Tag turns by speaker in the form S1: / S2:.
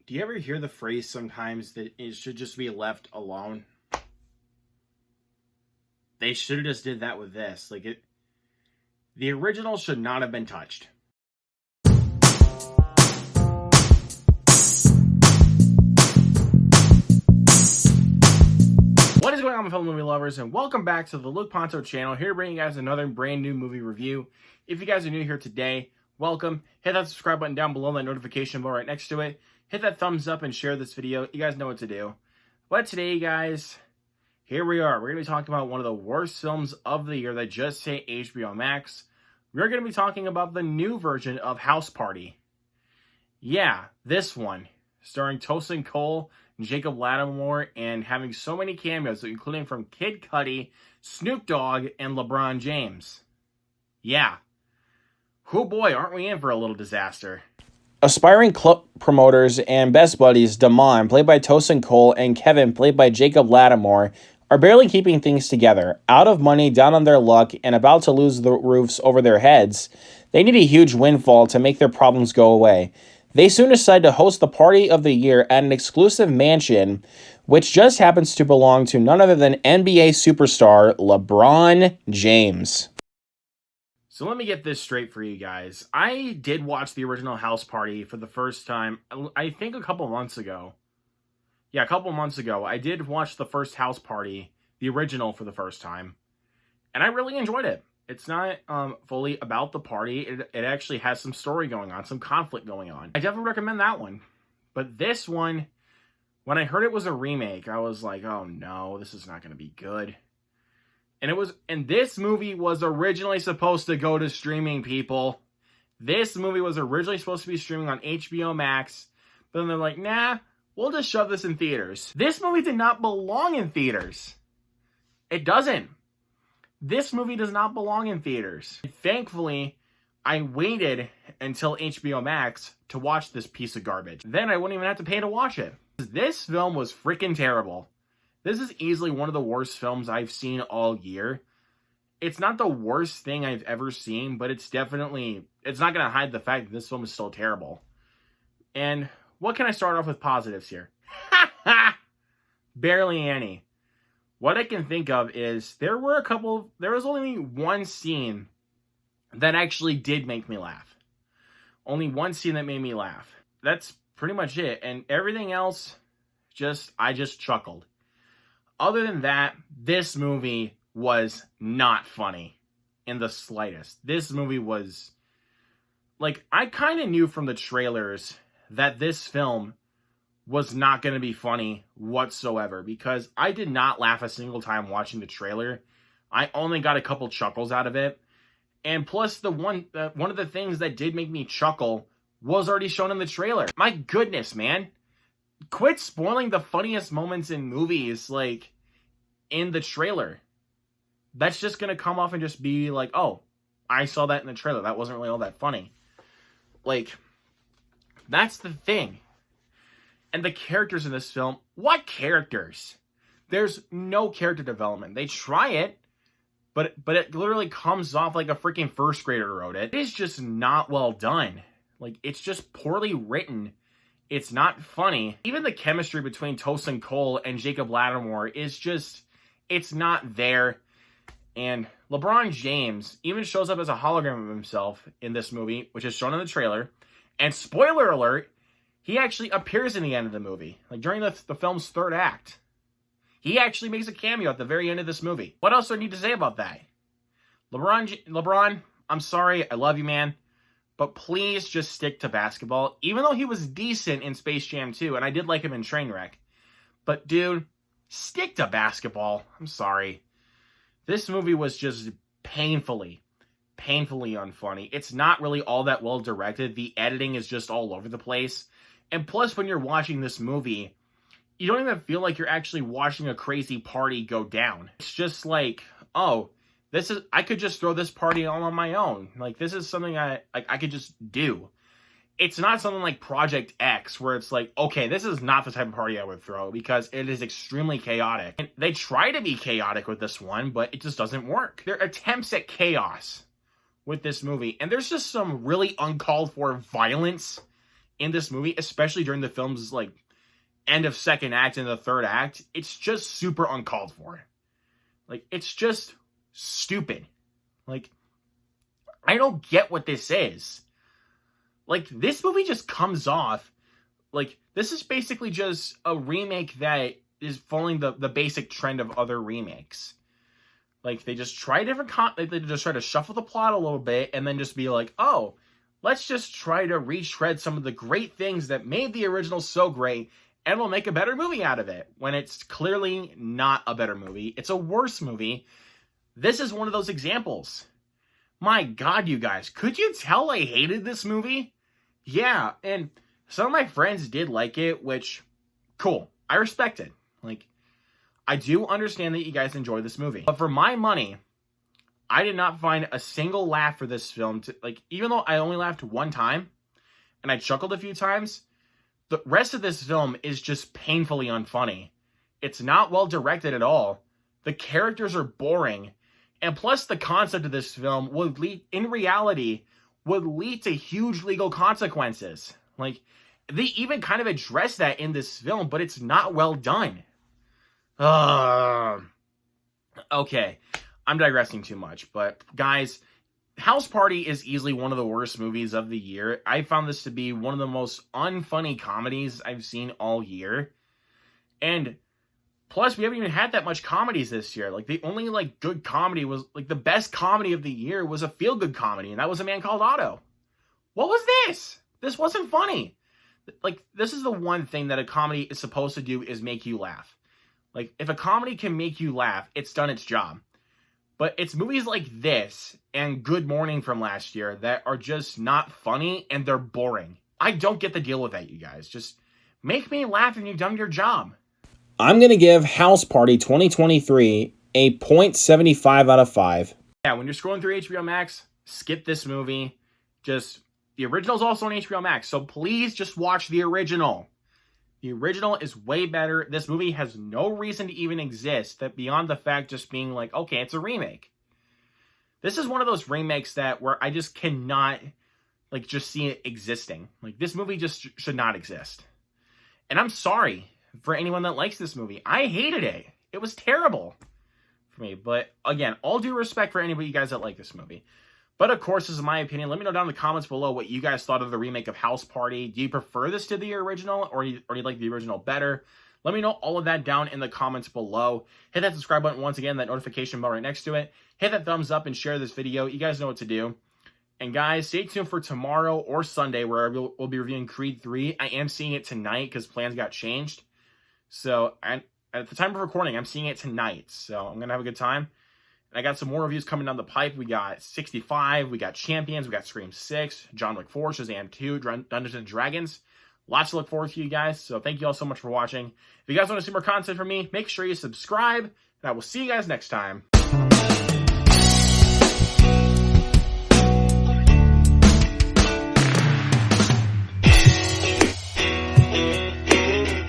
S1: Do you ever hear the phrase sometimes that it should just be left alone? They should have just did that with this. The original should not have been touched. What is going on, my fellow movie lovers, and welcome back to the Luke Ponto channel. Here to bring you guys another brand new movie review. If you guys are new here today, welcome. Hit that subscribe button down below, that notification bell right next to it. Hit that thumbs up and share this video. You guys know what to do. But today, guys, here we are. We're going to be talking about one of the worst films of the year that just hit HBO Max. We're going to be talking about the new version of House Party. Yeah, this one, starring Tosin, Jacob Latimore, and having so many cameos, including from Kid Cudi, Snoop Dogg, and LeBron James. Yeah. Oh boy, aren't we in for a little disaster.
S2: Aspiring club promoters and best buddies, Damon, played by Tosin Cole, and Kevin, played by Jacob Latimore, are barely keeping things together. Out of money, down on their luck, and about to lose the roofs over their heads, they need a huge windfall to make their problems go away. They soon decide to host the party of the year at an exclusive mansion, which just happens to belong to none other than NBA superstar LeBron James.
S1: So let me get this straight for you guys. I did watch the original House Party for the first time, I think a couple months ago. Yeah, a couple months ago. I did watch the first House Party, the original, for the first time. And I really enjoyed it. It's not fully about the party. It actually has some story going on, some conflict going on. I definitely recommend that one. But this one, when I heard it was a remake, I was like, oh no, this is not going to be good. And this movie was originally supposed to go to streaming, people. This movie was originally supposed to be streaming on HBO Max, but then they're like, nah, we'll just shove this in theaters. This movie did not belong in theaters. It doesn't. This movie does not belong in theaters. Thankfully, I waited until HBO Max to watch this piece of garbage. Then I wouldn't even have to pay to watch it. This film was freaking terrible. This is easily one of the worst films I've seen all year. It's not the worst thing I've ever seen, but it's not going to hide the fact that this film is still terrible. And what can I start off with positives here? Barely any. What I can think of is there was only one scene that actually did make me laugh. Only one scene that made me laugh. That's pretty much it. And everything else, I just chuckled. Other than that, this movie was not funny in the slightest. This movie was, I kind of knew from the trailers that this film was not going to be funny whatsoever, because I did not laugh a single time watching the trailer. I only got a couple chuckles out of it. And plus, one of the things that did make me chuckle was already shown in the trailer. My goodness, man. Quit spoiling the funniest moments in movies, in the trailer. That's just going to come off and just be like, oh, I saw that in the trailer. That wasn't really all that funny. That's the thing. And the characters in this film, what characters? There's no character development. They try it, but it literally comes off like a freaking first grader wrote it. It is just not well done. It's just poorly written. It's not funny. Even the chemistry between Tosin Cole and Jacob Latimore is just, it's not there. And LeBron James even shows up as a hologram of himself in this movie, which is shown in the trailer. And spoiler alert, he actually appears in the end of the movie, during the film's third act. He actually makes a cameo at the very end of this movie. What else do I need to say about that? LeBron, I'm sorry, I love you, man. But please just stick to basketball. Even though he was decent in Space Jam 2, and I did like him in Trainwreck. But dude, stick to basketball. I'm sorry. This movie was just painfully unfunny. It's not really all that well directed. The editing is just all over the place. And plus, when you're watching this movie, you don't even feel like you're actually watching a crazy party go down. It's just oh, I could just throw this party on my own. This is something I could just do. It's not something like Project X, where it's okay, this is not the type of party I would throw, because it is extremely chaotic. And they try to be chaotic with this one, but it just doesn't work. Their attempts at chaos with this movie, and there's just some really uncalled for violence in this movie, especially during the film's like end of second act and the third act, it's just super uncalled for. Like, it's just stupid. Like, I don't get what this is. Like, this movie just comes off like this is basically just a remake that is following the basic trend of other remakes. Like, they just try different they just try to shuffle the plot a little bit and then just be like, oh, let's just try to retread some of the great things that made the original so great, and we'll make a better movie out of it, when it's clearly not a better movie. It's a worse movie. This is one of those examples. My God, you guys, could you tell I hated this movie? Yeah, and some of my friends did like it, which, cool. I respect it. Like, I do understand that you guys enjoy this movie. But for my money, I did not find a single laugh for this film. Like, even though I only laughed one time, and I chuckled a few times, the rest of this film is just painfully unfunny. It's not well directed at all. The characters are boring. And plus, the concept of this film would lead to huge legal consequences. Like, they even kind of address that in this film, but it's not well done. Okay, I'm digressing too much, but guys, House Party is easily one of the worst movies of the year. I found this to be one of the most unfunny comedies I've seen all year. And plus, we haven't even had that much comedies this year. Like, the only, like, good comedy was, like, the best comedy of the year was a feel-good comedy, and that was A Man Called Otto. What was this? This wasn't funny. Like, this is the one thing that a comedy is supposed to do, is make you laugh. Like, if a comedy can make you laugh, it's done its job. But it's movies like this and Good Morning from last year that are just not funny, and they're boring. I don't get the deal with that, you guys. Just make me laugh and you've done your job.
S2: I'm going to give House Party 2023 a 0.75 out of 5.
S1: Yeah, when you're scrolling through HBO Max, skip this movie. Just, the original's also on HBO Max, so please just watch the original. The original is way better. This movie has no reason to even exist, that beyond the fact just being like, okay, it's a remake. This is one of those remakes that where I just cannot, like, just see it existing. Like, this movie just should not exist. And I'm sorry for anyone that likes this movie. I hated it. It was terrible for me. But again, all due respect for anybody you guys that like this movie. But of course, this is my opinion. Let me know down in the comments below what you guys thought of the remake of House Party. Do you prefer this to the original, or do you like the original better? Let me know all of that down in the comments below. Hit that subscribe button once again, that notification bell right next to it. Hit that thumbs up and share this video. You guys know what to do. And guys, stay tuned for tomorrow or Sunday, where we'll be reviewing Creed 3. I am seeing it tonight because plans got changed. So, at the time of recording, I'm seeing it tonight. So, I'm going to have a good time. And I got some more reviews coming down the pipe. We got 65, we got Champions, we got Scream 6, John Wick 4, Shazam 2, Dungeons & Dragons. Lots to look forward to, you guys. So, thank you all so much for watching. If you guys want to see more content from me, make sure you subscribe. And I will see you guys next time.